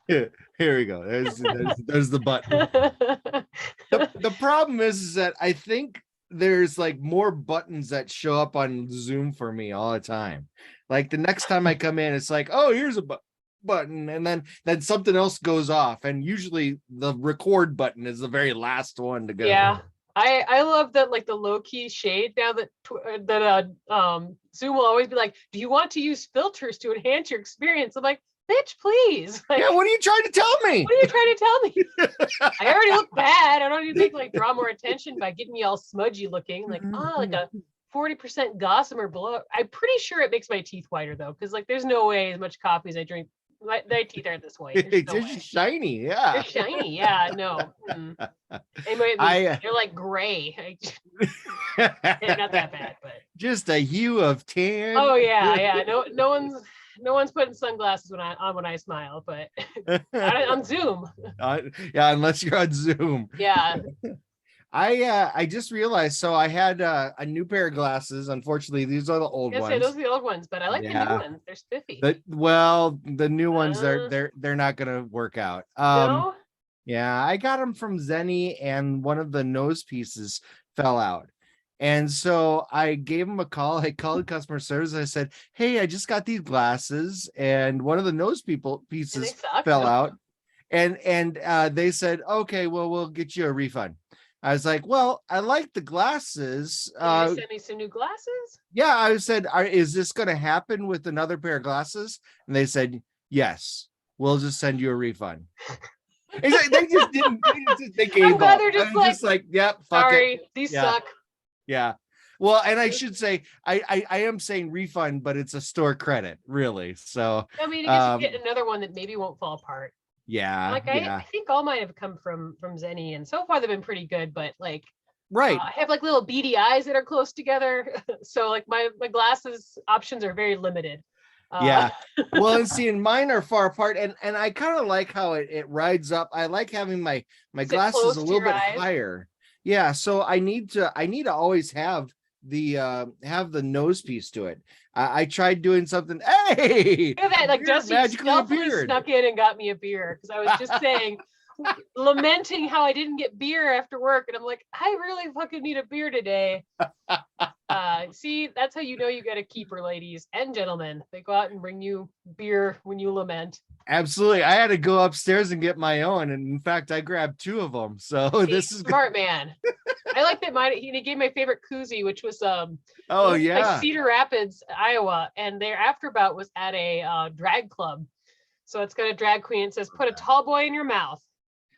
Here we go. There's the button. The problem is that I think there's like more buttons that show up on Zoom for me all the time. Like the next time I come in, it's like, oh, here's a button, and then something else goes off, and usually the record button is the very last one to go. Yeah. I love that, like the low key shade now that Zoom will always be like, do you want to use filters to enhance your experience? I'm like, bitch, please. Like, Yeah, what are you trying to tell me? what are you trying to tell me? I already look bad. I don't need to think like draw more attention by getting me all smudgy looking. Like, like a 40% gossamer blow. I'm pretty sure it makes my teeth whiter though, because like there's no way as much coffee as I drink, my teeth aren't this white. There's no way. It's shiny, yeah. They're shiny, yeah. No. Anyway, they're like gray. They're not that bad, but just a hue of tan. oh yeah. No one's putting sunglasses when I smile, but on Zoom. Yeah, unless you're on Zoom. Yeah. I just realized, so I had a new pair of glasses. Unfortunately, these are the old ones. Say those are the old ones, but I like the new ones. They're spiffy. The new ones they're not gonna work out. No? Yeah, I got them from Zenny, and one of the nose pieces fell out. And so I gave him a call. I called customer service. I said, hey, I just got these glasses, and one of the nose pieces fell out. And they said, okay, well, we'll get you a refund. I was like, well, I like the glasses. Can you send me some new glasses? Yeah, I said, is this going to happen with another pair of glasses? And they said, yes, we'll just send you a refund. They just didn't. They gave I'm glad they're just like, yep, sorry, these suck. Yeah. Well, and I should say, I am saying refund, but it's a store credit, really. So I mean, I guess you get another one that maybe won't fall apart. Yeah. Like I think all mine have come from Zenny, and so far they've been pretty good. But like, right, I have like little beady eyes that are close together, so like my glasses options are very limited. Yeah. Well, and seeing mine are far apart, and I kind of like how it rides up. I like having my glasses a little bit higher. Yeah. So I need to always have the nose piece to it. I tried doing something. Hey, look at that! Like Dusty stealthily snuck in and got me a beer because I was just saying, lamenting how I didn't get beer after work, and I'm like, I really fucking need a beer today. See, that's how you know you got a keeper, ladies and gentlemen. They go out and bring you beer when you lament. Absolutely. I had to go upstairs and get my own, and in fact, I grabbed 2 of them. So this is smart, man. I like that mine. He gave my favorite koozie, which was like Cedar Rapids, Iowa, and their afterbout was at a drag club. So it's got a drag queen. It says, "Put a tall boy in your mouth."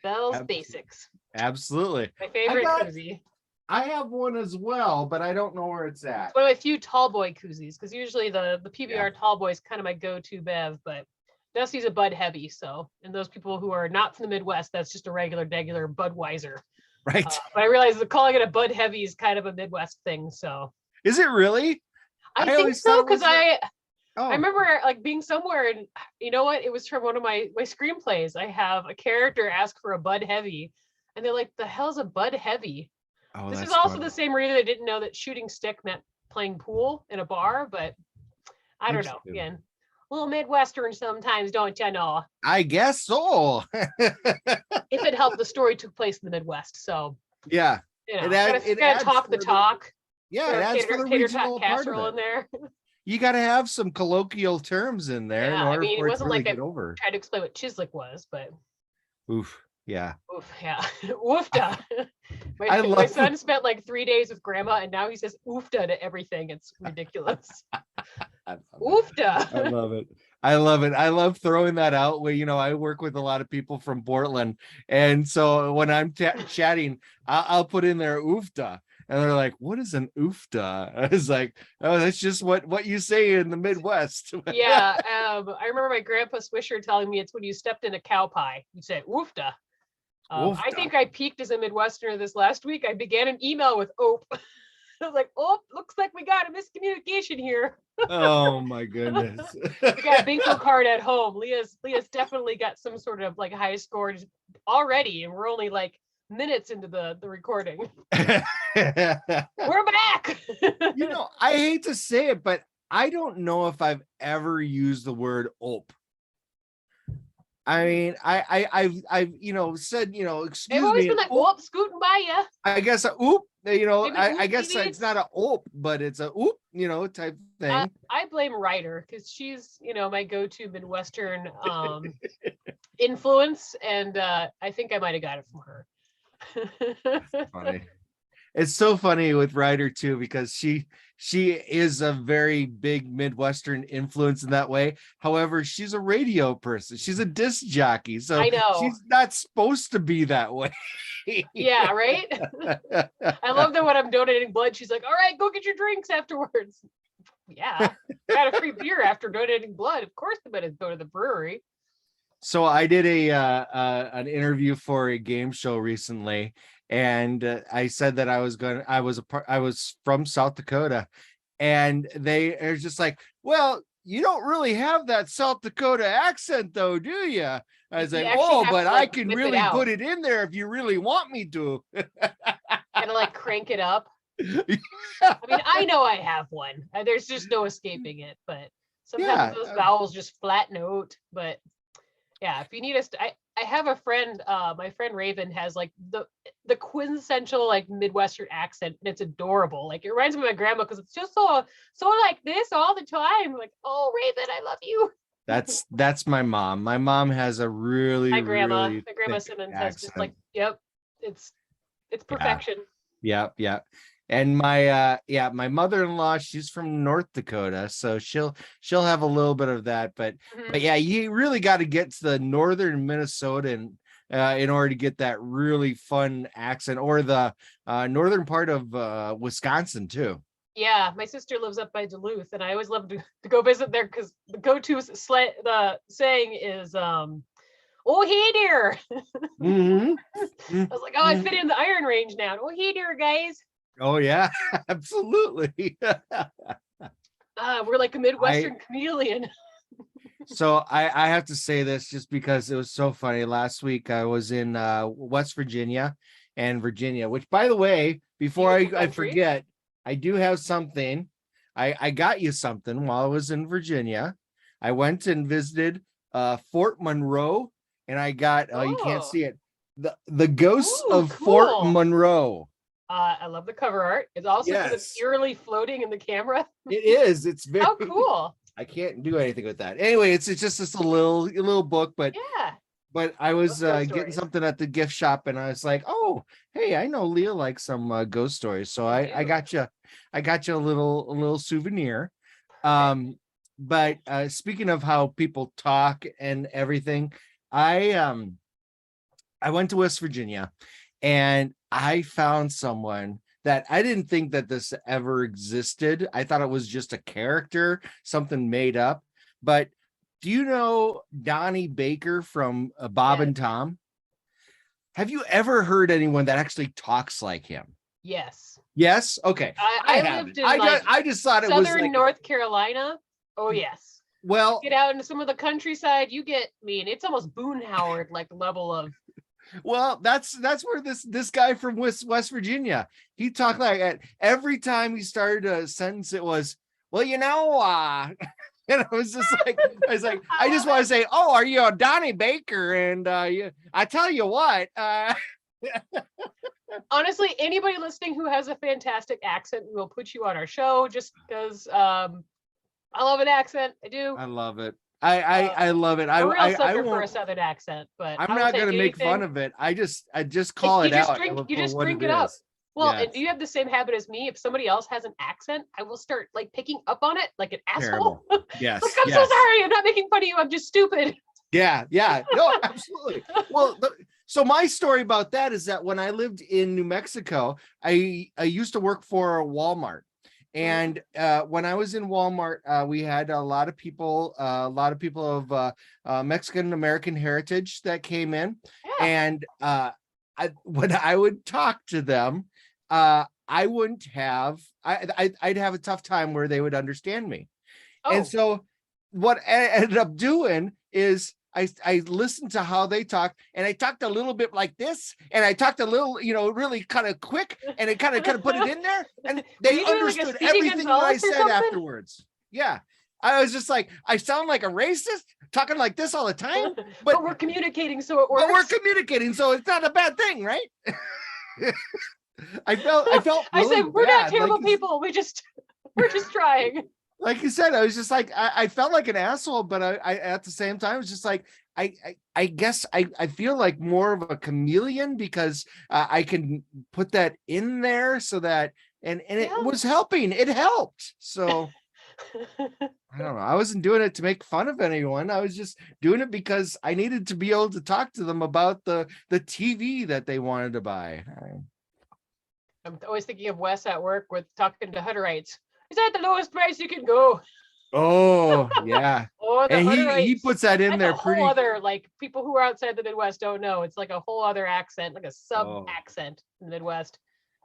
Bell's Basics. Absolutely. My favorite koozie. I have one as well, but I don't know where it's at. One of my few tall boy koozies, because usually the PBR tall boy is kind of my go-to bev, but Dusty's a Bud heavy. So, and those people who are not from the Midwest, that's just a regular Budweiser. Right. But I realize that calling it a Bud heavy is kind of a Midwest thing. So. Is it really? I think so, because I remember like being somewhere, and you know what? It was from one of my screenplays. I have a character ask for a Bud heavy, and they're like, "The hell's a Bud heavy?" Oh, this is also the same reason I didn't know that shooting stick meant playing pool in a bar, but I don't know. Again, a little Midwestern sometimes, don't you know? I guess so. If it helped, the story took place in the Midwest, so yeah, you know, gotta talk the talk. Yeah, it adds for the regional casserole in there. You got to have some colloquial terms in there in order for it to really get over. Tried to explain what Chislik was, but oof. Yeah. Oof, yeah. Oofda. My son spent like 3 days with grandma, and now he says oofda to everything. It's ridiculous. Oofda. I love it. I love it. I love throwing that out. Where, you know, I work with a lot of people from Portland, and so when I'm chatting, I'll put in there oofda, and they're like, "What is an oofda?" I was like, "Oh, that's just what you say in the Midwest." Yeah. I remember my grandpa Swisher telling me it's when you stepped in a cow pie. You say oofda. I think I peaked as a Midwesterner this last week. I began an email with "ope." I was like, "Oh, looks like we got a miscommunication here." Oh my goodness. We got a bingo card at home. Leah's definitely got some sort of like high scores already, and we're only like minutes into the recording. We're back. You know, I hate to say it, but I don't know if I've ever used the word "ope." I mean, I've said, They've excuse always me. been like, Oop, "Whoop, scooting by you." I guess Maybe I oop, guess maybe it's not a oop, but it's a oop, type thing. I blame Ryder because she's, my go-to Midwestern influence, and I think I might have got it from her. Funny. It's so funny with Ryder too, because she is a very big Midwestern influence in that way. However, she's a radio person. She's a disc jockey, so I know. she's not supposed to be that way. Yeah, right. I love that when I'm donating blood, she's like, "All right, go get your drinks afterwards." Yeah, got a free beer after donating blood. Of course, I'm gonna go to the brewery. So I did an interview for a game show recently, and I said that I was from South Dakota, and they are just like, well, you don't really have that South Dakota accent though, do you? I was like, oh, but I can really put it in there if you really want me to. Gotta like crank it up. I mean, I know I have one. There's just no escaping it, but sometimes those vowels just flatten out. But yeah, if you need us, I have a friend, my friend Raven has like the quintessential like Midwestern accent, and it's adorable. Like it reminds me of my grandma because it's just so like this all the time. Like, oh Raven, I love you. That's my mom. My mom has a really my grandma Simmons has just like, yep, it's perfection. Yeah. And my mother-in-law, she's from North Dakota, so she'll have a little bit of that, but yeah, you really got to get to the northern Minnesota in order to get that really fun accent, or the northern part of Wisconsin too. Yeah, my sister lives up by Duluth, and I always love to go visit there because the go-to the saying is "Oh hey dear." I was like, oh, I fit in the Iron Range now. Oh hey dear, guys. Oh yeah, absolutely. We're like a Midwestern chameleon. So I have to say this just because it was so funny. Last week I was in West Virginia, which, by the way, before I forget, I do have something. I got you something while I was in Virginia. I went and visited Fort Monroe, and I got you can't see it, the ghosts of cool. Fort Monroe. I love the cover art. It's also sort of eerily floating in the camera. It is. It's very cool. I can't do anything with that. Anyway, it's just this little book, but yeah. But I was getting something at the gift shop, and I was like, "Oh, hey, I know Leah likes some ghost stories, so I got you a little souvenir." But speaking of how people talk and everything, I went to West Virginia, and I found someone that I didn't think that this ever existed. I thought it was just a character, something made up. But do you know Donnie Baker from Bob and Tom? Have you ever heard anyone that actually talks like him? Yes. Yes? Okay. I lived in I just thought it was Southern North Carolina. Oh, yes. Well, you get out into some of the countryside, it's almost Boone Howard like level of. Well, that's where this guy from West Virginia, he talked like that. Every time he started a sentence, it was, well, and I was just like, I just want to say, oh, are you a Donnie Baker? And I tell you what. Honestly, anybody listening who has a fantastic accent, we will put you on our show just because I love an accent. I do. I love it. I love it. I'm a real sucker for a Southern accent, but I'm not going to make fun of it. I just call it out. You just drink it up. Well, and do you have the same habit as me? If somebody else has an accent, I will start like picking up on it like an asshole. Yes. Like, I'm so sorry. I'm not making fun of you. I'm just stupid. Yeah. No, absolutely. Well, so my story about that is that when I lived in New Mexico, I used to work for Walmart. And when I was in Walmart, we had a lot of people of Mexican American heritage that came in. Yeah. And when I would talk to them, I wouldn't have, I'd have a tough time where they would understand me. Oh. And so what I ended up doing is I listened to how they talk, and I talked a little bit like this, and I talked a little, really kind of quick, and it kind of put it in there, and they understood everything that I said afterwards. Yeah. I was just like, I sound like a racist talking like this all the time, but we're communicating, so it works. But we're communicating, so it's not a bad thing, right? I felt really I said we're bad. not terrible people. We're just trying. Like you said, I was just like, I felt like an asshole, but I at the same time was just like, I guess I feel like more of a chameleon because I can put that in there so that and it was helping. It helped. So I don't know. I wasn't doing it to make fun of anyone. I was just doing it because I needed to be able to talk to them about the TV that they wanted to buy. I'm always thinking of Wes at work with talking to Hutterites. Is that the lowest price you can go? Oh yeah. And he puts that in there pretty. Whole other, like, people who are outside the Midwest don't know. It's like a whole other accent, like a sub accent in the Midwest.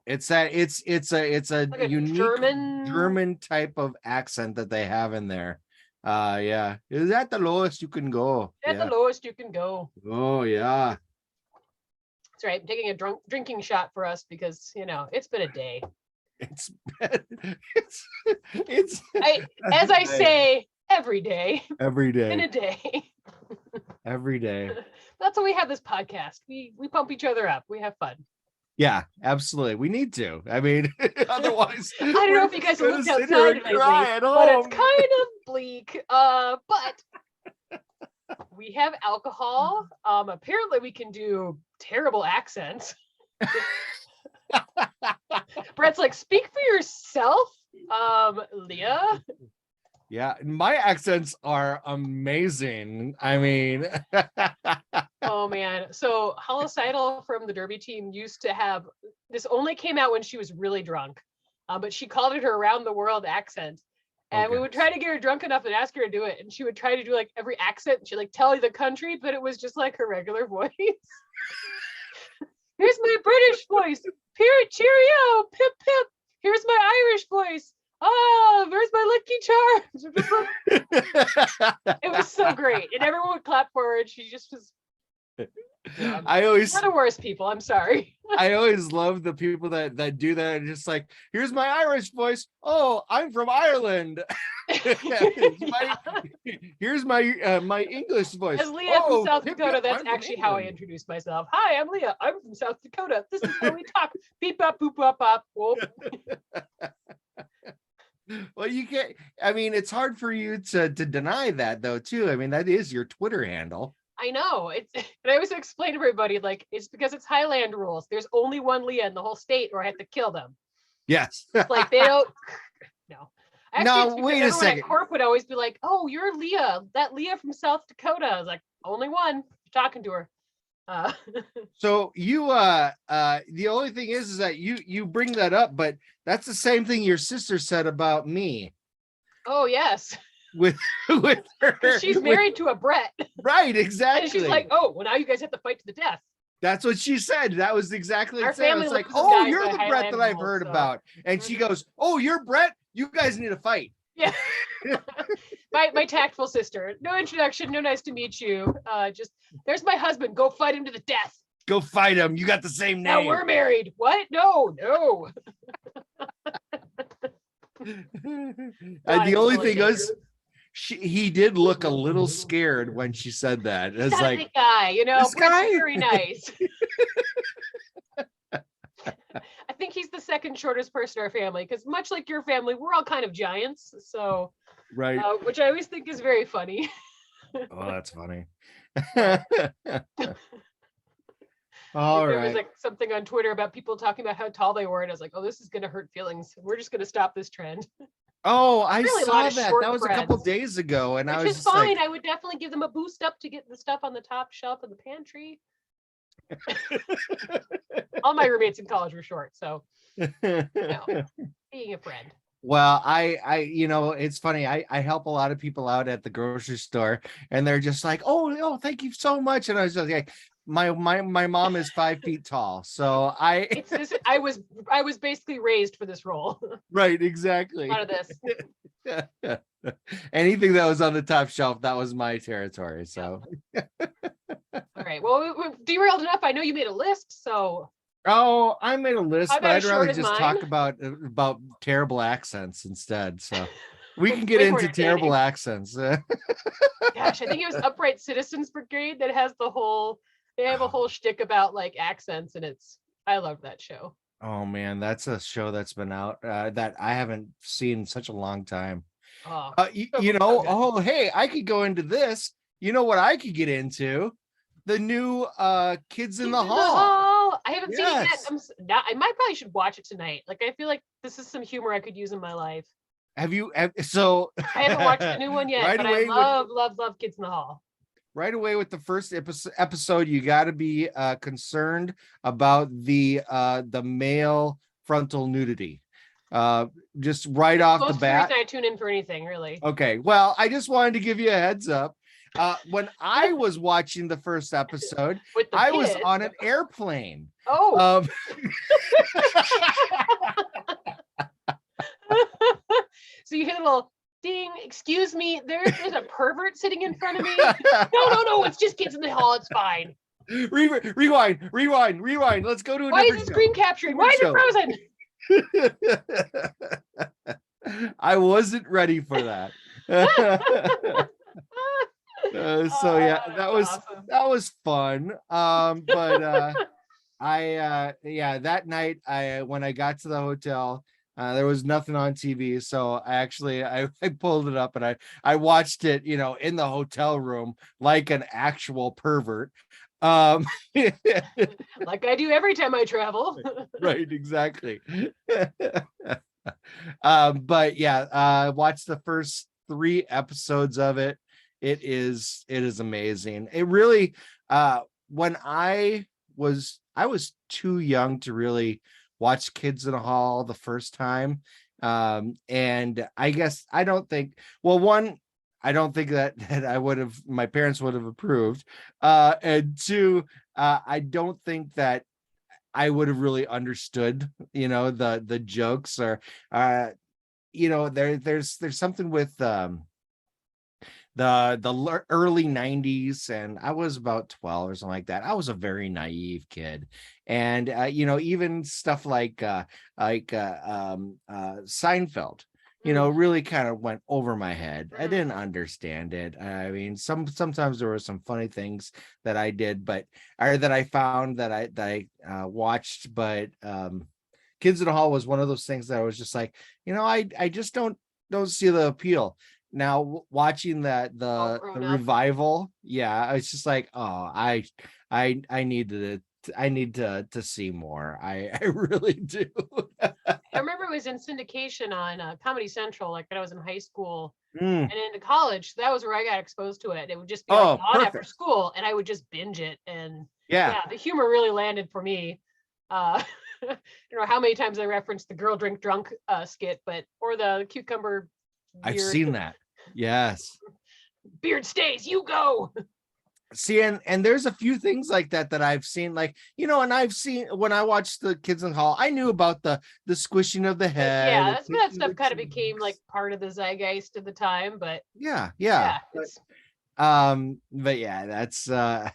It's a like unique German type of accent that they have in there. Yeah. Is that the lowest you can go? That's the lowest you can go. Oh yeah. That's right. I'm taking a drinking shot for us because it's been a day. It's as I say every day in a day. Every day. That's why we have this podcast. We pump each other up. We have fun. Yeah, absolutely. We need to. I mean, otherwise I don't know if you guys have looked outside lately, but it's kind of bleak. But we have alcohol. Apparently we can do terrible accents. Brett's like, speak for yourself, Leah. Yeah, my accents are amazing. I mean, oh man. So Hollow Seidel from the Derby team used to have this. Only came out when she was really drunk, but she called it her around the world accent. And we would try to get her drunk enough and ask her to do it, and she would try to do like every accent. She'd like tell you the country, but it was just like her regular voice. Here's my British voice. Cheerio, pip pip. Here's my Irish voice. Oh, there's my Lucky Charms. It was so great, and everyone would clap for her, and she just was. Yeah, we're the worst people. I'm sorry. I always love the people that do that, and just like, here's my Irish voice. Oh, I'm from Ireland. Here's my my English voice. As Leah from South Dakota, that's actually how I introduced myself. Hi, I'm Leah. I'm from South Dakota. This is how we talk. Beep up, boop up, up. Whoop. Well, you can't. I mean, it's hard for you to deny that, though, too. I mean, that is your Twitter handle. I know. And I always explain to everybody, like, it's because it's Highland rules. There's only one Leah in the whole state, or I have to kill them. Yes. Like, they don't. No. Actually, no, wait a second. Corp would always be like, "Oh, you're Leah. That Leah from South Dakota." I was like, "Only one." You're talking to her. So you the only thing is that you bring that up, but that's the same thing your sister said about me. Oh yes. With her, she's married to a Brett. Right, exactly. And she's like, "Oh, well, now you guys have to fight to the death." That's what she said. That was exactly our family. It's like, "Oh, you're the Brett that I've heard about," and she goes, "Oh, you're Brett. You guys need to fight." Yeah. my tactful sister. No introduction. No, nice to meet you. Just there's my husband. Go fight him to the death. Go fight him. You got the same name. Now we're married. What? No. The only thing is, he did look a little scared when she said that. It's like, the guy, this guy? Very nice. I think he's the second shortest person in our family, because much like your family, we're all kind of giants. So, right, which I always think is very funny. Oh, that's funny. All right. There was like something on Twitter about people talking about how tall they were, and I was like, "Oh, this is gonna hurt feelings. We're just gonna stop this trend." Oh, I saw that. That was a couple days ago, and I was just fine. I would definitely give them a boost up to get the stuff on the top shelf in the pantry. All my roommates in college were short, so being a friend. Well, I it's funny. I help a lot of people out at the grocery store, and they're just like, "Oh, thank you so much." And I was just like, my mom is 5 feet tall, so I was basically raised for this role. Right, exactly. Out of this. Anything that was on the top shelf, that was my territory. So. All right. Well, we derailed enough. I know you made a list, so. Oh, I made a list, but I'd rather just talk about terrible accents instead. So. We can get Way more into terrible entertaining. accents. Gosh, I think it was Upright Citizens Brigade that has they have a whole shtick about like accents, and I love that show. Oh man, that's a show that's been out that I haven't seen in such a long time. Oh, You so know, good. oh hey, I could go into this. You know what I could get into? The new Kids in Kids the in the Hall. Hall. I haven't seen it yet. Yes. I might probably should watch it tonight. Like I feel like this is some humor I could use in my life. So I haven't watched the new one yet, right but I away with love Kids in the Hall. the first episode, you got to be concerned about the male frontal nudity. Just right off the Most of the reason bat. I tune in for anything, really. Okay, well, I just wanted to give you a heads up. When I was watching the first episode, With the I was kids. on an airplane. Oh. So you hear a little ding, excuse me, there's a pervert sitting in front of me. No, it's just Kids in the Hall, it's fine. Rewind. Let's go to a Why is different the screen capturing? Why is it frozen? I wasn't ready for that. So yeah, that was fun. But that night when I got to the hotel, there was nothing on TV, so I pulled it up and I watched it, in the hotel room like an actual pervert. Like I do every time I travel. Right, exactly. But yeah, watch the first 3 episodes of it. It is amazing. It really when I was too young to really watch Kids in a Hall the first time. And I guess I don't think, well, one, I don't think that my parents would have approved. And 2, I don't think that I would have really understood, the jokes or, there's something with, the early 90s, and I was about 12 or something like that. I was a very naive kid, and even stuff like Seinfeld, really kind of went over my head. I didn't understand it. I mean, sometimes there were some funny things that I did, or that I found that I watched, but Kids in the Hall was one of those things that I was just like, I just don't see the appeal. Now watching the revival, yeah, it's just like, oh, I need to see more. I really do. I remember it was in syndication on Comedy Central, like when I was in high school Mm. and into college. That was where I got exposed to it. It would just be Oh, on after perfect. school, and I would just binge it. And Yeah, the humor really landed for me. I don't know how many times I referenced the girl drink drunk skit, or the cucumber I've beard. seen that. Yes. Beard stays, you go. See, and there's a few things like that I've seen, like, and I've seen when I watched the Kids in the Hall, I knew about the squishing of the head. Yeah, that's when that stuff kind of became like part of the zeitgeist of the time. But yeah. But yeah, that's girl.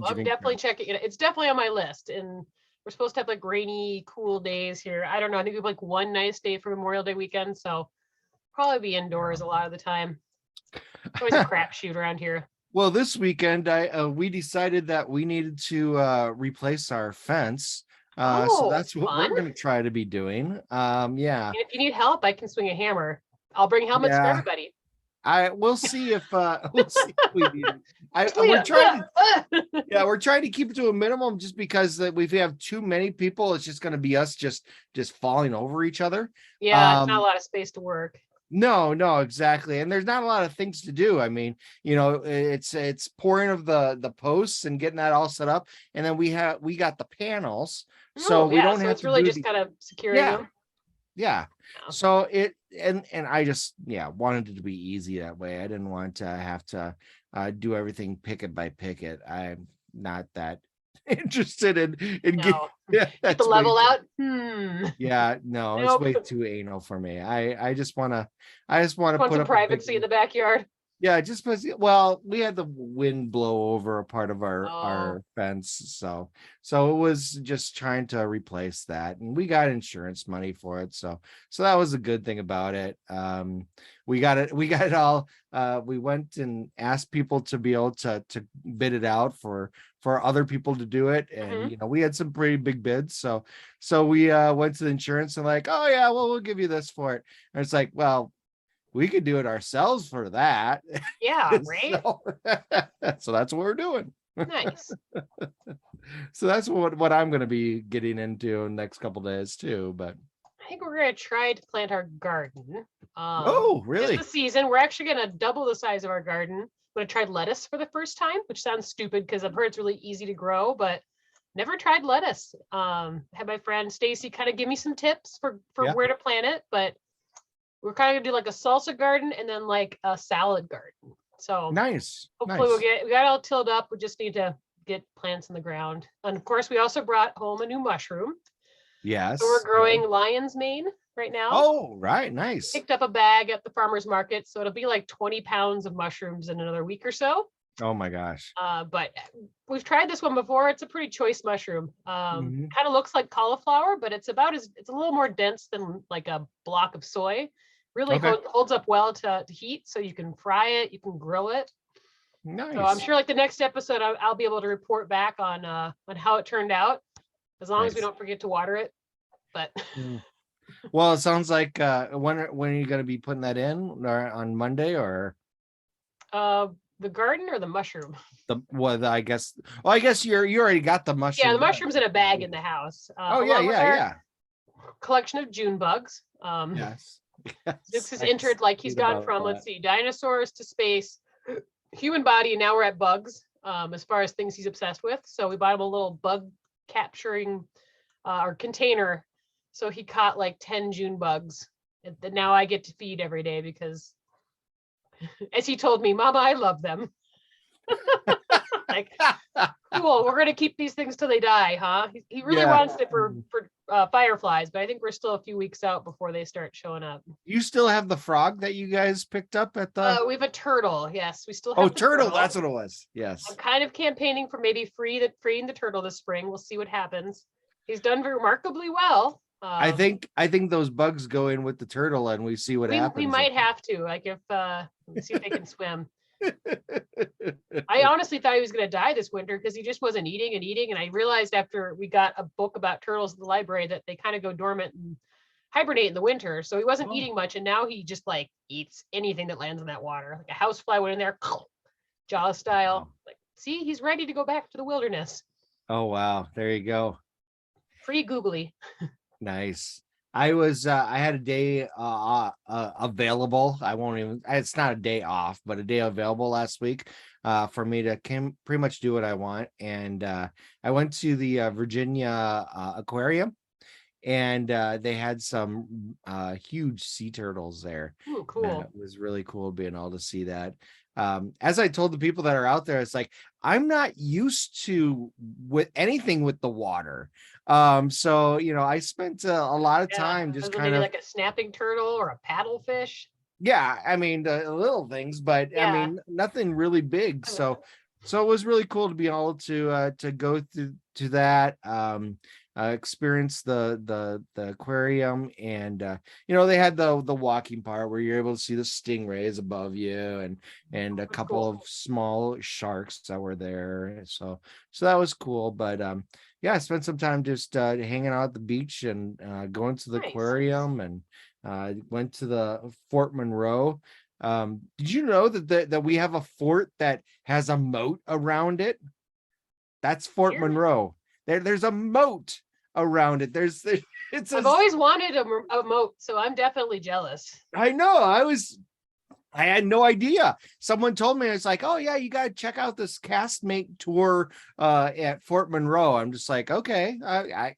I'm definitely checking it. It's definitely on my list, and we're supposed to have like rainy, cool days here. I don't know. I think we have like one nice day for Memorial Day weekend, so probably be indoors a lot of the time. It's always a crapshoot around here. Well, this weekend we decided that we needed to replace our fence. So that's what we're going to try to be doing. Yeah. And if you need help, I can swing a hammer. I'll bring helmets for everybody. We'll see if we need it. We're trying to keep it to a minimum, just because if we have too many people, it's just going to be us just falling over each other. Yeah, it's not a lot of space to work. No, exactly. And there's not a lot of things to do. I mean, it's pouring of the posts and getting that all set up. And then we got the panels. So we don't have it's really just kind of securing them. Yeah. So and I just wanted it to be easy that way. I didn't want to have to do everything picket by picket. I'm not that interested in get the level out. Yeah, no, it's way too anal for me. I just want to put some privacy in the backyard. Yeah, just because, well, we had the wind blow over a part of our Oh, fence, so it was just trying to replace that, and we got insurance money for it, so that was a good thing about it. We got it all. We went and asked people to be able to bid it out for other people to do it, and mhm. we had some pretty big bids, so we went to the insurance and like, oh yeah, well, we'll give you this for it, and it's like, well, we could do it ourselves for that. Yeah, right? so, so that's what we're doing. Nice. So that's what I'm going to be getting into in the next couple days too. But I think we're gonna try to plant our garden. oh, Just the really? season. We're actually gonna double the size of our garden. I'm gonna try lettuce for the first time, which sounds stupid because I've heard it's really easy to grow, but never tried lettuce. Had my friend Stacy kind of give me some tips for Yeah, where to plant it, but we're kind of gonna do like a salsa garden and then like a salad garden. So nice, hopefully nice. we got it all tilled up. We just need to get plants in the ground. And of course, we also brought home a new mushroom. So we're Yes, good. growing lion's mane right now. Oh, right, nice. Picked up a bag at the farmer's market. So it'll be like 20 pounds of mushrooms in another week or so. Oh my gosh. But we've tried this one before. It's a pretty choice mushroom. Mhm. Kind of looks like cauliflower, but it's a little more dense than like a block of soy. Really Okay, holds up well to heat, so you can fry it, you can grill it. So I'm nice, sure like the next episode, I'll be able to report back on how it turned out, as long as we nice. don't forget to water it. But Mm. Well, it sounds like when are you going to be putting that in, or on Monday, or uh, the garden or the mushroom? I guess. Well, I guess you already got the Yeah, mushroom the done. mushroom's in a bag in the house, Oh yeah, along with yeah, our yeah. collection of June bugs. Yes. Dukes Yes. has I entered, like he's seen gone about from, let's that. see, dinosaurs to space, human body, and now we're at bugs, as far as things he's obsessed with. So we bought him a little bug capturing or container. So he caught like 10 June bugs. And now I get to feed every day because, as he told me, Mama, I love them. Like, cool, we're gonna keep these things till they die, huh? He really Yeah. wants it for fireflies, but I think we're still a few weeks out before they start showing up. You still have the frog that you guys picked up at the We have a turtle. Yes, we still Oh, have the turtle, that's turtle. what it was. I'm Yes. kind of campaigning for maybe freeing the turtle this spring. We'll see what happens. He's done remarkably well. I think those bugs go in with the turtle and we see what We happens. might have to, like, if see if they can swim. I honestly thought he was going to die this winter because he just wasn't eating and eating. And I realized after we got a book about turtles in the library that they kind of go dormant and hibernate in the winter. So he wasn't Oh, eating much. And now he just like eats anything that lands in that water. Like a housefly went in there, jaw wow. style. Like, see, he's ready to go back to the wilderness. Oh, wow. There you go. Free googly. Nice. I had a day available. I won't even it's not a day off, but a day available last week for me to pretty much do what I want. And I went to the Virginia aquarium, and they had some huge sea turtles there, Ooh, and cool. it was really cool being able to see that. As I told the people that are out there, it's like I'm not used to with anything with the water. So I spent a lot of Yeah. time just Was it kind maybe of, like a snapping turtle or a paddlefish? yeah, I mean the little things, but I Yeah. mean nothing really big. So it was really cool to be able to go through to that, experience the aquarium, and they had the walking part where you're able to see the stingrays above you, and a That's couple cool. of small sharks that were there. So that was cool. But yeah, I spent some time just hanging out at the beach and going to the Nice. aquarium, and went to the Fort Monroe. Did you know that we have a fort that has a moat around it? That's Fort Here, Monroe. There's a moat around it. It's a I've always wanted a moat, so I'm definitely jealous. I know. I had no idea. Someone told me, it's like, oh yeah, you gotta check out this castmate tour at Fort Monroe. I'm just like, okay,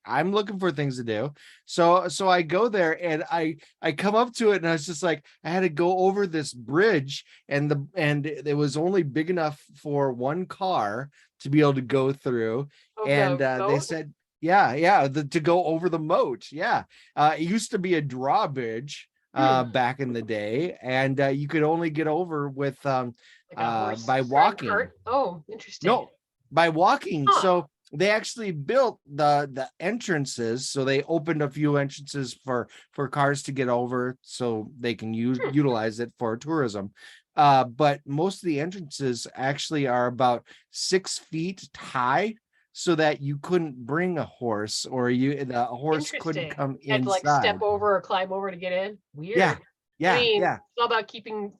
I'm looking for things to do. So I go there, and I come up to it, and I was just like, I had to go over this bridge, and it was only big enough for one car to be able to go through. Of And the they moat. said, yeah, to go over the moat. Yeah. It used to be a drawbridge, back in the day, and you could only get over with Like a horse by drawn walking. cart? Oh, interesting. No, by walking. Huh. So they actually built the entrances. So they opened a few entrances for cars to get over, so they can utilize it for tourism. But most of the entrances actually are about 6 feet high, so that you couldn't bring a horse, or the horse couldn't Interesting. come You had to like inside. step over or climb over to get in. Weird. Yeah, yeah, I mean, yeah, it's all about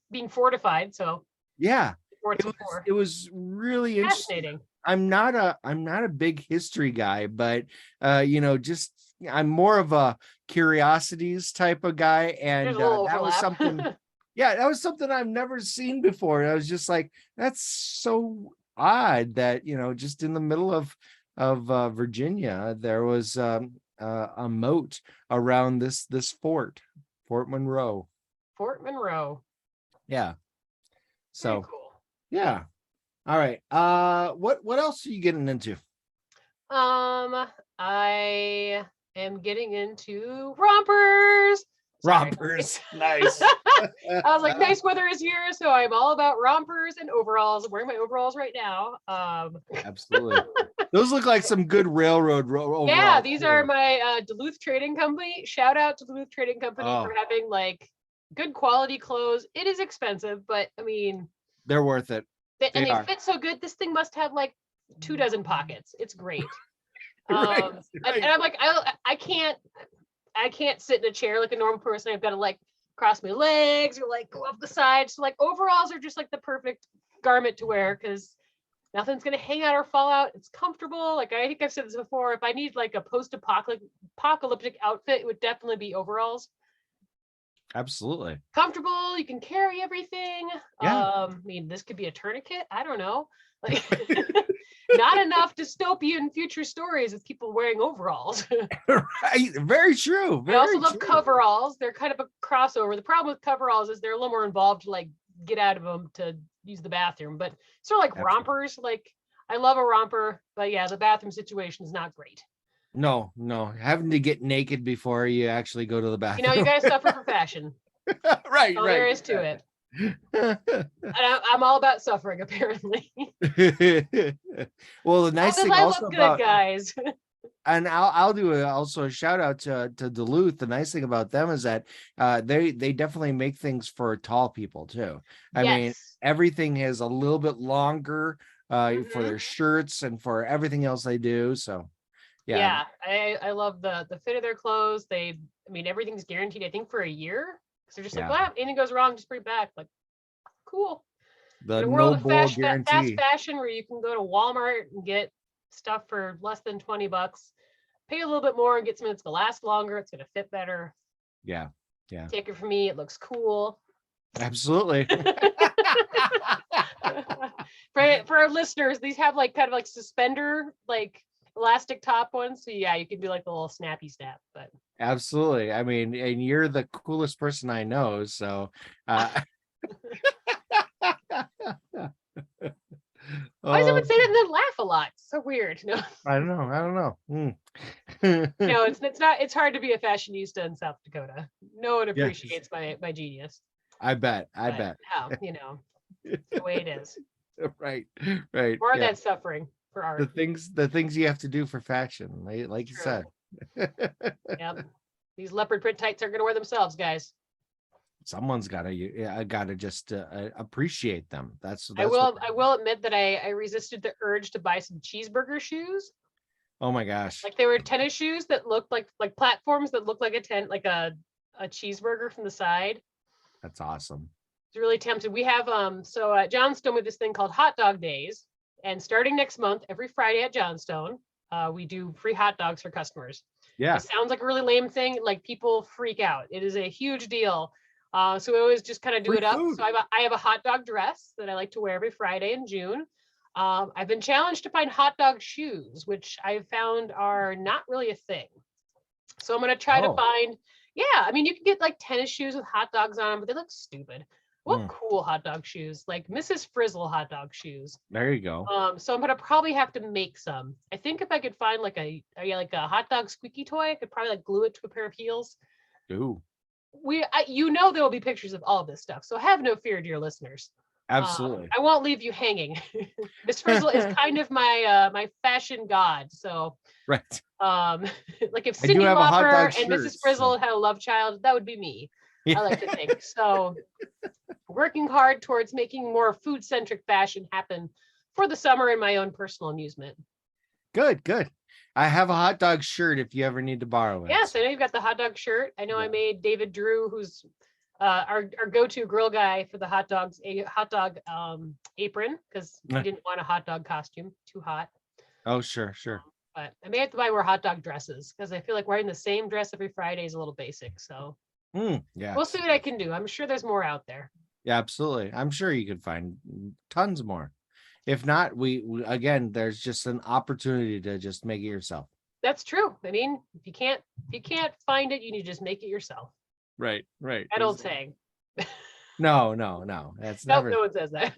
being fortified. So yeah. forts It was, before. it was really interesting. Fascinating. I'm not a big history guy, but just I'm more of a curiosities type of guy, and There's a little that was overlap. something. Yeah, that was something I've never seen before. I was just like, that's so odd that just in the middle of Virginia, there was a moat around this Fort Monroe. Fort Monroe. Yeah. Very So cool. yeah. All right. What else are you getting into? I am getting into rompers. Sorry. Rompers. Nice. I was like, nice weather is here, so I'm all about rompers and overalls. I'm wearing my overalls right now. Absolutely. Those look like some good railroad overalls. Yeah, these are my Duluth Trading Company. Shout out to Duluth Trading Company for having like good quality clothes. It is expensive, but I mean, they're worth it. They fit so good. This thing must have like 24 pockets. It's great. Right. And I'm like, I can't sit in a chair like a normal person. I've got to like cross my legs or like go up the side. So like overalls are just like the perfect garment to wear because nothing's gonna hang out or fall out. It's comfortable. Like I think I've said this before. If I need like a post-apocalyptic outfit, it would definitely be overalls. Absolutely. Comfortable. You can carry everything. Yeah. I mean, this could be a tourniquet. I don't know. Like, not enough dystopian future stories with people wearing overalls. Right. Very true. I also love coveralls. They're kind of a crossover. The problem with coveralls is they're a little more involved to like get out of them to use the bathroom, but sort of like rompers. Like I love a romper, but yeah, the bathroom situation is not great. No, having to get naked before you actually go to the bathroom. You gotta suffer for fashion. Right. There is to it. I'm all about suffering, apparently. Well, the nice thing I also look good, about guys. And I'll do also a shout out to Duluth. The nice thing about them is that they definitely make things for tall people too. I mean, everything is a little bit longer for their shirts and for everything else they do. So yeah, I love the fit of their clothes. Everything's guaranteed, I think, for a year. So they're just like, well, anything goes wrong, just bring it back. Like, cool. The in a world of fast fashion where you can go to Walmart and get stuff for less than $20, pay a little bit more and get something that's gonna last longer. It's gonna fit better. Yeah. Take it from me. It looks cool. Absolutely. For our listeners, these have like kind of like suspender, like elastic top ones. So yeah, you can do like the little snappy snap, but absolutely. I mean, and you're the coolest person I know. So why does everyone say that and then laugh a lot? It's so weird. No, I don't know. No, it's not. It's hard to be a fashionista in South Dakota. No one appreciates my genius. I bet. How the way it is. Right. More of that suffering for art. The things you have to do for fashion, like you said. Yep. These leopard print tights are gonna wear themselves, guys. Someone's gotta just appreciate them. That's I will admit that I resisted the urge to buy some cheeseburger shoes. Oh my gosh. Like they were tennis shoes that looked like platforms that looked like a cheeseburger from the side. That's awesome. It's really tempted. We have so at Johnstone with this thing called Hot Dog Days, and starting next month, every Friday at Johnstone, we do free hot dogs for customers. Yeah. It sounds like a really lame thing. Like people freak out. It is a huge deal. So we always just kind of do it up. So I have a hot dog dress that I like to wear every Friday in June. I've been challenged to find hot dog shoes, which I've found are not really a thing. So I'm going to try to find, you can get like tennis shoes with hot dogs on them, but they look stupid. What cool hot dog shoes, like Mrs. Frizzle hot dog shoes. There you go. So I'm going to probably have to make some. I think if I could find like a hot dog squeaky toy, I could probably like glue it to a pair of heels. Ooh. there will be pictures of all this stuff, so have no fear, dear listeners. Absolutely. I won't leave you hanging. Miss Frizzle is kind of my fashion god. So right. Like if Cyndi Lauper and Mrs. Frizzle had a love child, that would be me. Yeah. I like to think. So working hard towards making more food-centric fashion happen for the summer in my own personal amusement. Good. I have a hot dog shirt if you ever need to borrow it. Yes, I know you've got the hot dog shirt. I know I made David Drew, who's our go-to grill guy for the hot dog apron, because he didn't want a hot dog costume, too hot. Oh, sure. But I may have to buy more hot dog dresses, because I feel like wearing the same dress every Friday is a little basic. So yeah, we'll see what I can do. I'm sure there's more out there. Yeah, absolutely. I'm sure you can find tons more. If not, we again, there's just an opportunity to just make it yourself. That's true. I mean, if you can't find it, you need to just make it yourself. Right. That old saying. No. That's never. No one says that.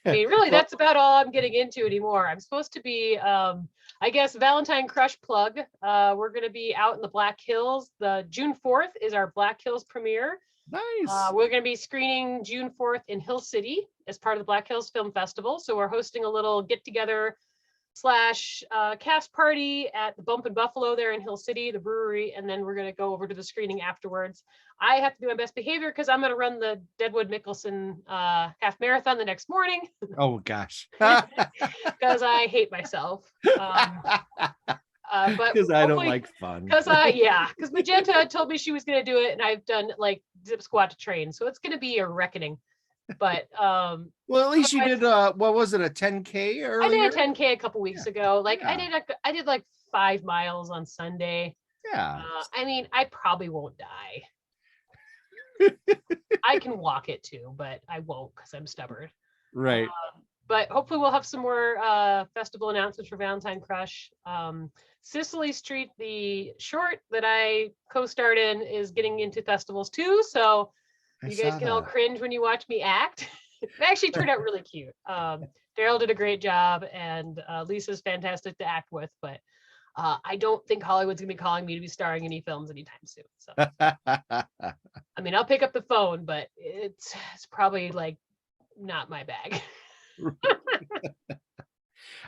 I mean, really, that's about all I'm getting into anymore. I'm supposed to be, I guess, Valentine Crush plug. We're going to be out in the Black Hills. The June 4th is our Black Hills premiere. Nice. We're going to be screening June 4th in Hill City as part of the Black Hills Film Festival. So we're hosting a little get-together / cast party at the Bump in Buffalo there in Hill City, the brewery, and then we're going to go over to the screening afterwards. I have to do my best behavior because I'm going to run the Deadwood Mickelson half marathon the next morning. Oh gosh. Because I hate myself. But because I don't like fun. Because Magenta told me she was going to do it, and I've done like zip squat to train, so it's going to be a reckoning. But well, at least you did what was it, a 10K earlier? I did a 10K a couple weeks ago. Like I did like 5 miles on Sunday. Yeah. I mean, I probably won't die. I can walk it too, but I won't because I'm stubborn. Right. But hopefully we'll have some more festival announcements for Valentine Crush. Cicely Street, the short that I co-starred in, is getting into festivals too. So you guys can all cringe when you watch me act. It actually turned out really cute. Daryl did a great job, and Lisa's fantastic to act with, but I don't think Hollywood's gonna be calling me to be starring in any films anytime soon. So I mean, I'll pick up the phone, but it's probably like not my bag.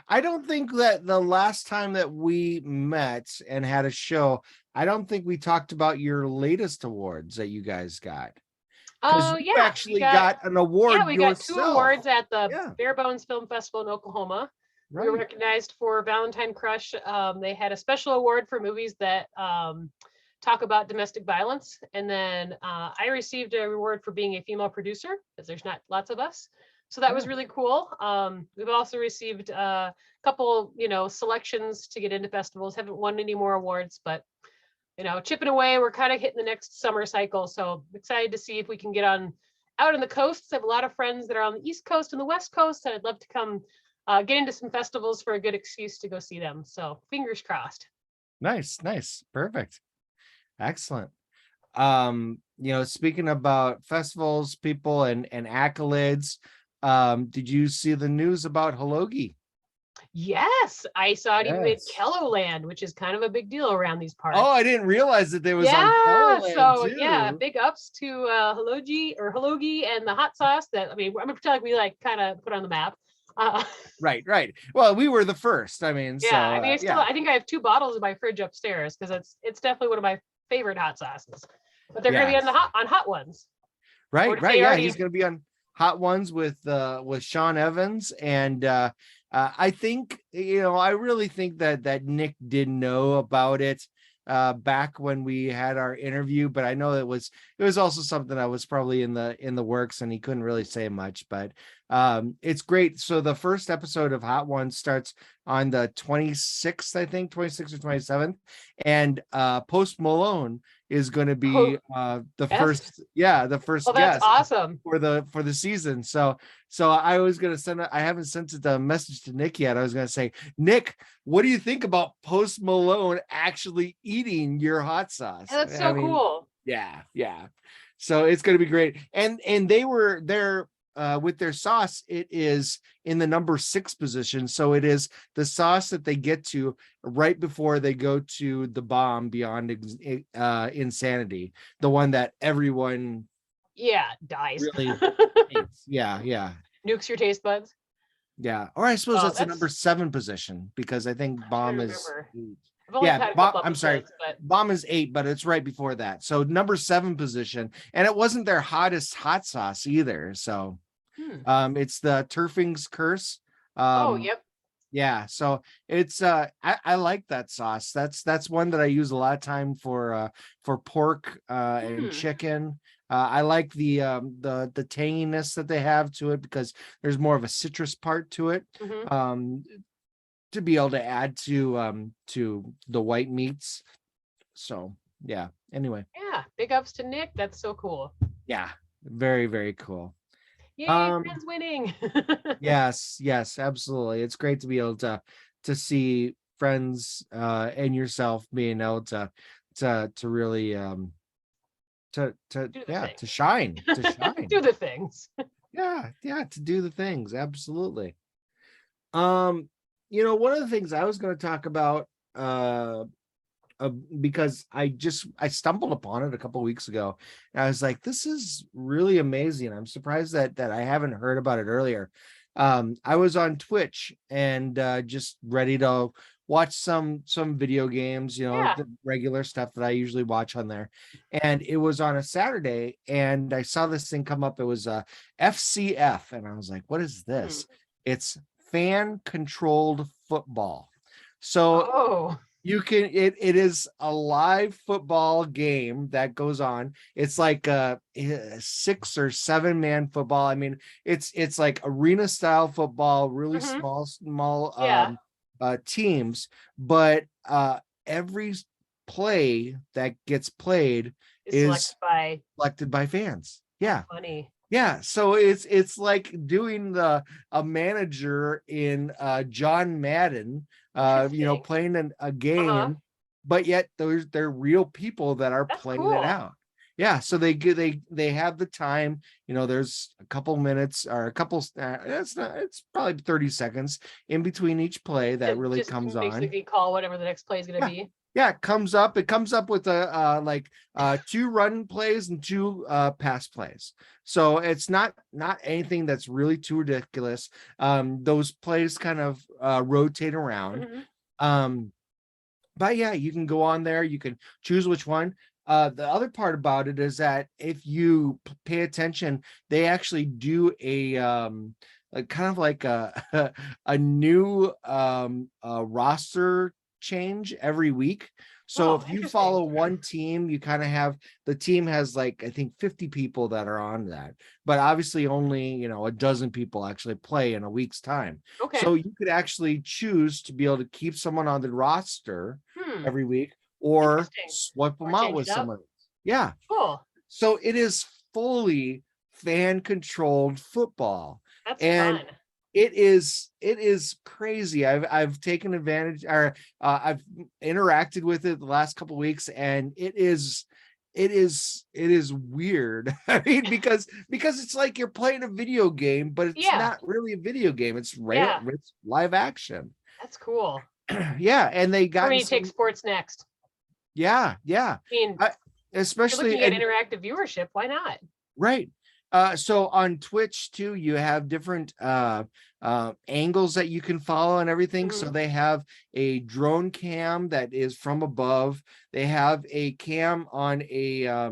I don't think that the last time that we met and had a show, I don't think we talked about your latest awards that you guys got. Oh, you actually got an award. Yeah, we got 2 awards at the Bare Bones Film Festival in Oklahoma. Right. We were recognized for Valentine Crush. They had a special award for movies that talk about domestic violence. And then I received a reward for being a female producer, because there's not lots of us. So that was really cool. We've also received a couple, selections to get into festivals. Haven't won any more awards, but chipping away. We're kind of hitting the next summer cycle. So I'm excited to see if we can get out on the coasts. I have a lot of friends that are on the East Coast and the West Coast, and I'd love to come get into some festivals for a good excuse to go see them. So fingers crossed. Nice. Perfect. Excellent. Speaking about festivals, people and accolades, did you see the news about Hologi? Yes, I saw it even with Kelloland, which is kind of a big deal around these parts. Oh, I didn't realize that there was on Kelloland too. Big ups to Hologi and the hot sauce that, I'm gonna pretend like we kind of put on the map. Right. Well, we were the first. I think I have 2 bottles in my fridge upstairs because it's definitely one of my favorite hot sauces. But they're gonna be on hot ones. Right. Yeah, he's gonna be on hot ones with Sean Evans, and I think I really think that Nick did know about it back when we had our interview, but I know it was also something that was probably in the works, and he couldn't really say much. But it's great. So the first episode of Hot Ones starts on the 26th, I think 26th or 27th, and Post Malone is going to be the first guest. That's awesome for the season. So I was going to I haven't sent the message to Nick yet. I was going to say, Nick, what do you think about Post Malone actually eating your hot sauce? That's so cool. Yeah. So it's going to be great. And they're with their sauce, it is in the number 6 position. So it is the sauce that they get to right before they go to the bomb beyond insanity, the one that everyone dies. really hates. Yeah. Nukes your taste buds. Yeah, or I suppose that's the number 7 position, because I think bomb is I'm sorry, bomb is 8, but it's right before that. So number 7 position, and it wasn't their hottest hot sauce either. So it's the Turfing's Curse. Yep. Yeah, so it's I like that sauce. That's one that I use a lot of time for pork and chicken. I like the tanginess that they have to it, because there's more of a citrus part to it. To be able to add to the white meats. So yeah. Anyway. Yeah, big ups to Nick. That's so cool. Yeah, very, very cool. Yay, friends winning. yes, absolutely. It's great to be able to see friends and yourself being able to really to shine. Do the things. yeah, to do the things. Absolutely. One of the things I was going to talk about because I stumbled upon it a couple of weeks ago, and I was like, this is really amazing. I'm surprised that I haven't heard about it earlier. I was on Twitch and just ready to watch some video games, the regular stuff that I usually watch on there. And it was on a Saturday, and I saw this thing come up. It was FCF, and I was like, what is this? It's fan controlled football. So you can it is a live football game that goes on. It's like a 6 or 7 man football. I mean, it's like arena style football, really small teams, but every play that gets played is selected by fans. Yeah. Funny. Yeah, so it's like doing a manager in John Madden, playing a game, but yet they're real people that are playing it out. Yeah, so they have the time. There's a couple minutes or a couple. It's probably 30 seconds in between each play that really comes on. Basically, call whatever the next play is going to be. Yeah, it comes up with a 2 run plays and 2 pass plays. So it's not anything that's really too ridiculous. Those plays kind of rotate around. But yeah, you can go on there, you can choose which one. The other part about it is that if you pay attention, they actually do a kind of like a new roster change every week. So if you follow one team, you kind of have the team has I think 50 people that are on that, but obviously only a dozen people actually play in a week's time. So you could actually choose to be able to keep someone on the roster every week, or swap them out with someone. Yeah, cool. So it is fully fan controlled football. That's fun. It is crazy. I've taken advantage, or I've interacted with it the last couple of weeks, and it is weird. I mean, because it's like you're playing a video game, but it's not really a video game. It's it's live action. That's cool. Yeah, and they got me take sports next. Yeah. I mean, especially looking at interactive viewership, why not? Right. So on Twitch too, you have different angles that you can follow and everything. So they have a drone cam that is from above. They have a cam on a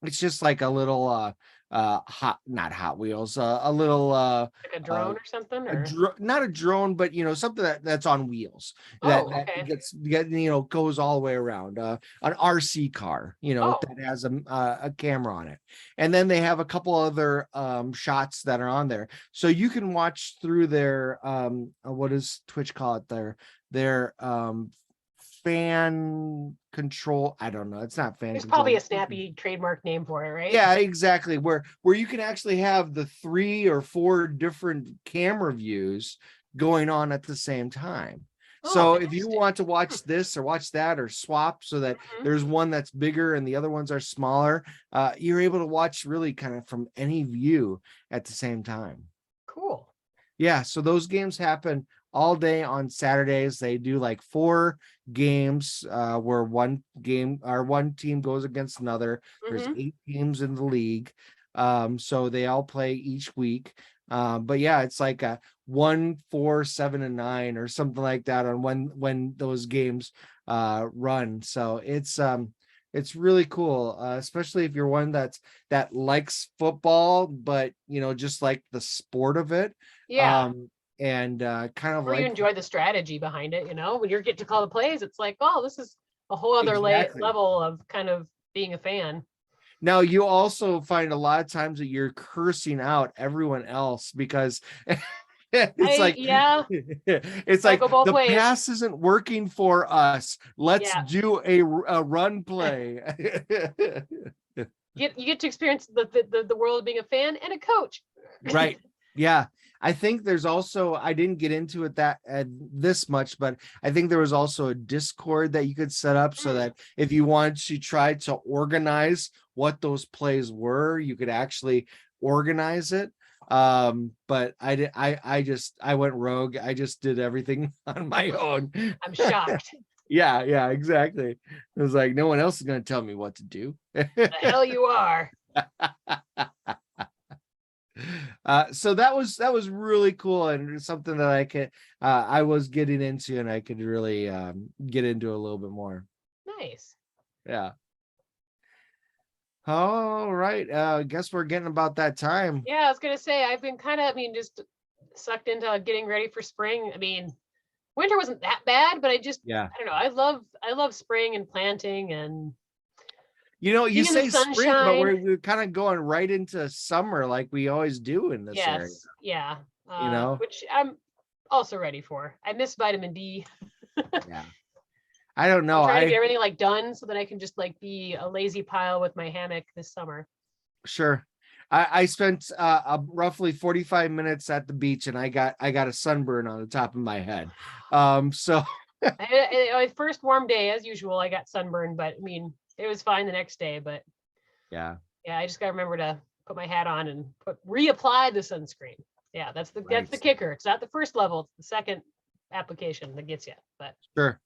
it's just like a little not Hot Wheels, a little like a drone or something, or not a drone, but something that's on wheels that goes all the way around, an RC car, that has a camera on it. And then they have a couple other shots that are on there, so you can watch through their what does Twitch call it, their fan control. I don't know. It's not fan. There's probably a snappy trademark name for it, right? Yeah, exactly. Where you can actually have the 3 or 4 different camera views going on at the same time. So if you fantastic. want to watch this or watch that or swap so that Mhm. there's one that's bigger and the other ones are smaller, you're able to watch really kind of from any view at the same time. Cool. Yeah, so those games happen all day on Saturdays. They do like 4 games where one game or one team goes against another. There's Mhm. 8 teams in the league. So they all play each week. But yeah, it's like a 1, 4, 7, and 9 or something like that on when those games run. So it's really cool, especially if you're one that likes football, but just like the sport of it. Yeah. And kind of Or you like enjoy the strategy behind it, when you get to call the plays, it's like, oh, this is a whole other exactly. level of kind of being a fan. Now you also find a lot of times that you're cursing out everyone else because it's like Yeah, it's gotta like go both the ways. pass isn't working for us. Let's Yeah. do a run play. You get to experience the world of being a fan and a coach. Right. Yeah. I think there's also, I didn't get into it that this much, but I think there was also a Discord that you could set up so that if you wanted to try to organize what those plays were, you could actually organize it. But I went rogue. I just did everything on my own. I'm shocked. Yeah, exactly. It was like no one else is going to tell me what to do. The hell you are. So that was really cool and something that I was getting into and I could really get into a little bit more. Nice. Yeah. All right. Guess we're getting about that time. Yeah, I was gonna say I've been kind of, just sucked into getting ready for spring. Winter wasn't that bad, but Yeah. I don't know. I love spring and planting and You being in the say spring, but sunshine. we're kind of going right into summer like we always do in this area. Yes, yeah. You know? Which I'm also ready for. I miss vitamin D. Yeah. I don't I'm know. trying to get everything done so that I can just be a lazy pile with my hammock this summer. Sure. I spent roughly 45 minutes at the beach and I got a sunburn on the top of my head. So My first warm day, as usual, I got sunburned, but it was fine the next day. But yeah. yeah, I just gotta remember to put my hat on and reapply the sunscreen. Yeah, that's the Right. kicker. It's not the first level, it's the second application that gets you. But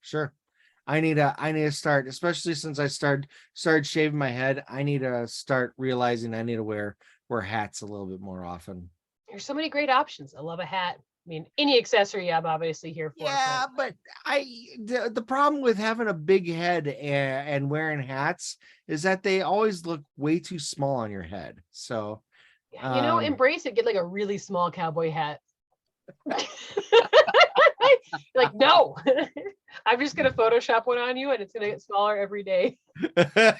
Sure. I need to start, especially since I started shaving my head. I need to start realizing I need to wear hats a little bit more often. there's so many great options. I love a hat. Any accessory I'm obviously here for. Yeah, but the problem with having a big head and wearing hats is that they always look way too small on your head. So, Embrace it. Get a really small cowboy hat. Like, no, I'm just gonna Photoshop one on you, and it's gonna get smaller every day. Yeah,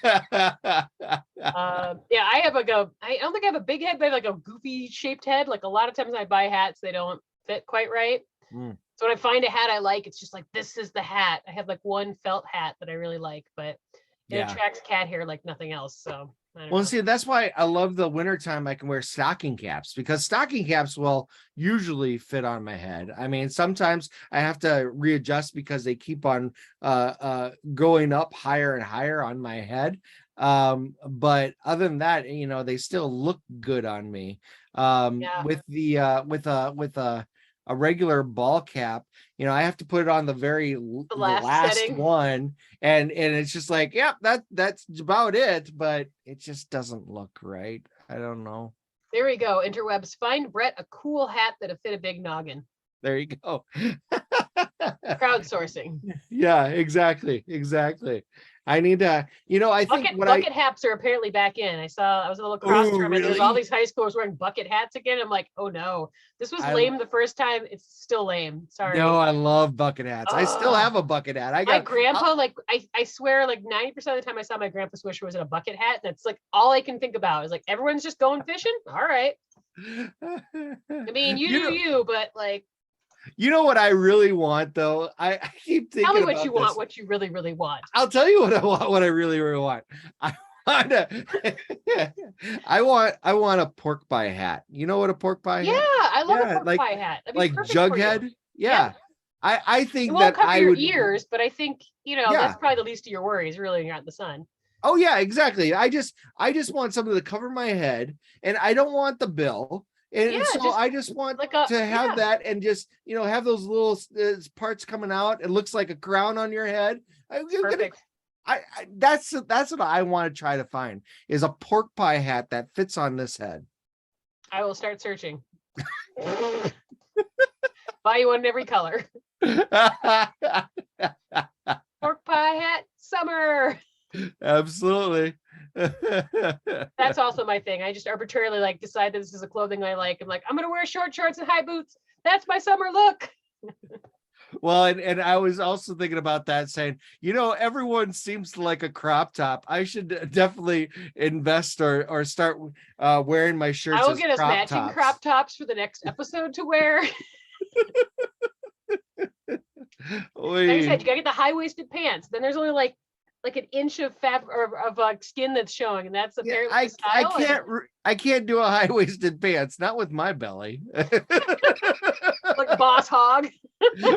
I have I don't think I have a big head, but I have a goofy shaped head. Like a lot of times I buy hats, they don't fit quite right. Mm. So when I find a hat I like, it's just this is the hat. I have one felt hat that I really like, but it attracts cat hair like nothing else. So I don't know. See, that's why I love the wintertime. I can wear stocking caps because stocking caps will usually fit on my head. Sometimes I have to readjust because they keep on going up higher and higher on my head. But other than that, they still look good on me. Yeah. With a regular ball cap, I have to put it on the last setting. one, and it's just like, yep, that's about it, but it just doesn't look right. I don't know. There we go. Interwebs, find Brett a cool hat that'll fit a big noggin. There you go. Crowdsourcing. Yeah, exactly. I need to, I think bucket hats are apparently back in. I was at a lacrosse tournament. There's all these high schoolers wearing bucket hats again. I'm like, oh no, this was lame the first time. It's still lame. Sorry. No, I love bucket hats. I still have a bucket hat. My grandpa, I swear, 90% of the time I saw my grandpa Swisher was in a bucket hat. That's all I can think about is everyone's just going fishing. All right. You, but you know what I really want though? I keep thinking. Tell me what about you this. want, what you really, really want. I'll tell you what I want, what I really, really want. I want a pork pie hat. You know what a pork pie hat? Yeah, I love a pork pie hat. Like Jughead. Yeah. I think it won't that cover I your would. ears, but I think, Yeah. that's probably the least of your worries, really, when you're out in the sun. Oh yeah, exactly. I just want something to cover my head, and I don't want the bill. And Yeah, so just I just want like to have that, and just have those little parts coming out. It looks like a crown on your head. perfect. That's what I want to try to find, is a pork pie hat that fits on this head. I will start searching. Buy you one in every color. Pork pie hat summer. Absolutely. That's also my thing. I just arbitrarily like decide that this is a clothing I like. I'm like, I'm gonna wear short shorts and high boots. That's my summer look. Well, and I was also thinking about that, saying, everyone seems to like a crop top. I should definitely invest or start wearing my shirts. I will get us matching crop tops for the next episode to wear. Like I said, you gotta get the high-waisted pants. Then there's only like an inch of fabric or of skin that's showing, and that's apparently the style. I can't do a high-waisted pants, not with my belly. Like Boss Hog.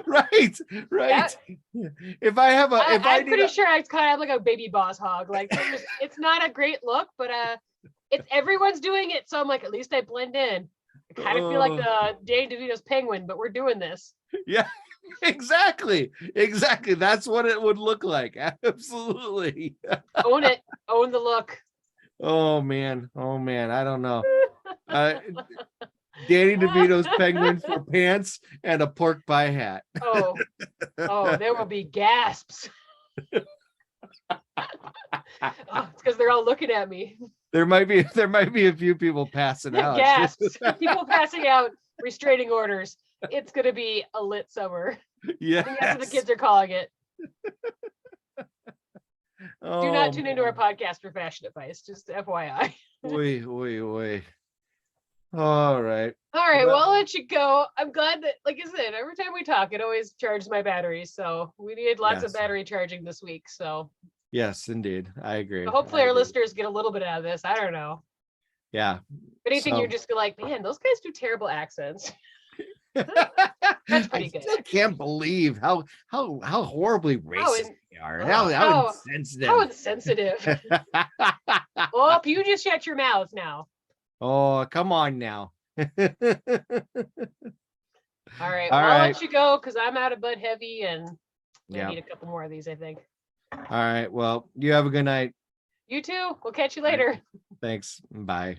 Right. Yeah. If I have I'm pretty sure I kind of have like a baby Boss Hog. Like it's not a great look, but it's everyone's doing it, so I'm like, at least I blend in. I kind of feel like Danny DeVito's Penguin, but we're doing this. Yeah. Exactly. That's what it would look like. Absolutely. Own it. Own the look. Oh man. I don't know. Danny DeVito's Penguin for pants and a pork pie hat. Oh, there will be gasps. It's because they're all looking at me. There might be a few people passing out. Gasps. People passing out. Restraining orders. It's gonna be a lit summer. Yeah, that's what the kids are calling it. Do not tune into our podcast for fashion advice. Just FYI. Oy. All right. Well, I'll let you go. I'm glad that, like I said, every time we talk, it always charges my battery. So we need lots of battery charging this week. So yes, indeed. I agree. So hopefully our listeners get a little bit out of this. I don't know. Yeah. If anything, you're just like, man, those guys do terrible accents. That's pretty good. I still can't believe how horribly racist they are. How insensitive. How insensitive. Oh, you just shut your mouth now. Oh, come on now. All right. I'll let you go because I'm out of Bud Heavy and I need a couple more of these, I think. All right. Well, you have a good night. You too. We'll catch you later. Thanks. Bye.